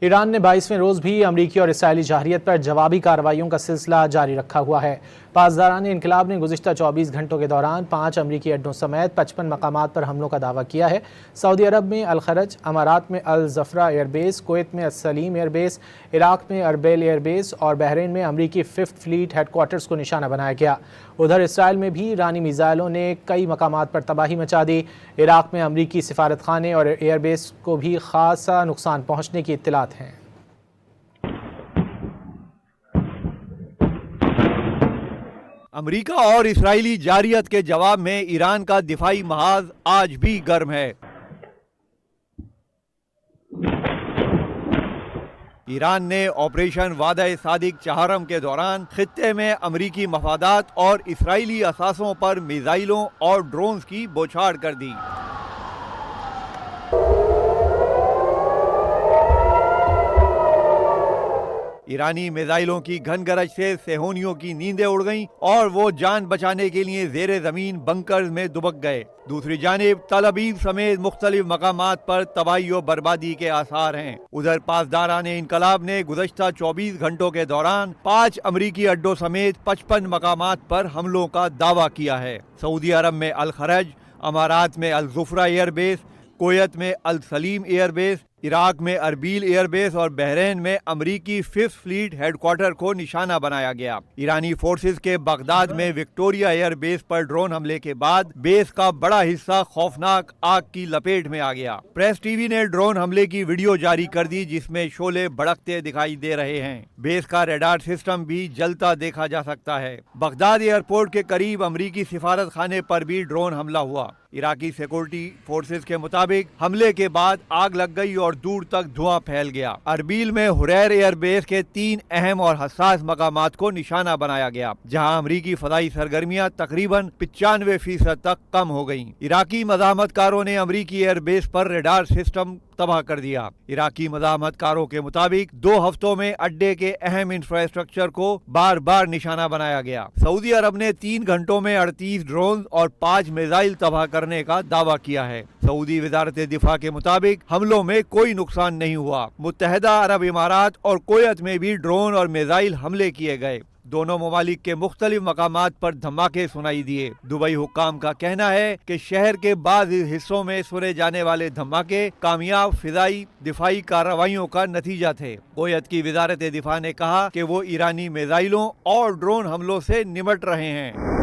ایران نے 22ویں روز بھی امریکی اور اسرائیلی جارحیت پر جوابی کارروائیوں کا سلسلہ جاری رکھا ہوا ہے۔ پاسداران انقلاب نے گزشتہ 24 گھنٹوں کے دوران 5 امریکی اڈوں سمیت 55 مقامات پر حملوں کا دعویٰ کیا ہے۔ سعودی عرب میں الخرج، امارات میں الزفرہ ایئر بیس، کویت میں السلیم ایئر بیس، عراق میں اربیل ایئر بیس اور بحرین میں امریکی 5th فلیٹ ہیڈ کوارٹرز کو نشانہ بنایا گیا۔ ادھر اسرائیل میں بھی ایرانی میزائلوں نے کئی مقامات پر تباہی مچا دی۔ عراق میں امریکی سفارت خانے اور ایئر بیس کو بھی خاصا نقصان پہنچنے کی اطلاعات ہیں۔ امریکہ اور اسرائیلی جارحیت کے جواب میں ایران کا دفاعی محاذ آج بھی گرم ہے۔ ایران نے آپریشن وعدہ صادق چہارم کے دوران خطے میں امریکی مفادات اور اسرائیلی اثاثوں پر میزائلوں اور ڈرونز کی بوچھاڑ کر دی۔ ایرانی میزائلوں کی گھن گرج سے صہیونیوں کی نیندیں اڑ گئیں اور وہ جان بچانے کے لیے زیر زمین بنکرز میں دبک گئے۔ دوسری جانب تل ابیب سمیت مختلف مقامات پر تباہی و بربادی کے آثار ہیں۔ ادھر پاسداران انقلاب نے گزشتہ 24 گھنٹوں کے دوران 5 امریکی اڈوں سمیت 55 مقامات پر حملوں کا دعویٰ کیا ہے۔ سعودی عرب میں الخرج، امارات میں الزفرہ ایئر بیس، کویت میں السلیم ایئر بیس، عراق میں اربیل ایئر بیس اور بحرین میں امریکی 5th فلیٹ ہیڈ کوارٹر کو نشانہ بنایا گیا۔ ایرانی فورسز کے بغداد میں وکٹوریہ ایئر بیس پر ڈرون حملے کے بعد بیس کا بڑا حصہ خوفناک آگ کی لپیٹ میں آ گیا۔ پریس ٹی وی نے ڈرون حملے کی ویڈیو جاری کر دی جس میں شعلے بھڑکتے دکھائی دے رہے ہیں۔ بیس کا ریڈار سسٹم بھی جلتا دیکھا جا سکتا ہے۔ بغداد ایئرپورٹ کے قریب امریکی سفارت خانے پر بھی ڈرون حملہ ہوا۔ عراقی سیکورٹی فورسز کے مطابق حملے کے بعد آگ لگ گئی اور دور تک دھواں پھیل گیا۔ اربیل میں حریر ایئر بیس کے 3 اہم اور حساس مقامات کو نشانہ بنایا گیا جہاں امریکی فضائی سرگرمیاں تقریباً 95% تک کم ہو گئیں۔ عراقی مزاحمت کاروں نے امریکی ایئر بیس پر ریڈار سسٹم تباہ کر دیا۔ عراقی مزاحمت کاروں کے مطابق 2 ہفتوں میں اڈے کے اہم انفراسٹرکچر کو بار بار نشانہ بنایا گیا۔ سعودی عرب نے 3 گھنٹوں میں 38 ڈرون اور 5 میزائل تباہ کرنے کا دعویٰ کیا ہے۔ سعودی وزارت دفاع کے مطابق حملوں میں کوئی نقصان نہیں ہوا۔ متحدہ عرب امارات اور کویت میں بھی ڈرون اور میزائل حملے کیے گئے۔ دونوں ممالک کے مختلف مقامات پر دھماکے سنائی دیے۔ دبئی حکام کا کہنا ہے کہ شہر کے بعض حصوں میں سنے جانے والے دھماکے کامیاب فضائی دفاعی کارروائیوں کا نتیجہ تھے۔ کویت کی وزارت دفاع نے کہا کہ وہ ایرانی میزائلوں اور ڈرون حملوں سے نمٹ رہے ہیں۔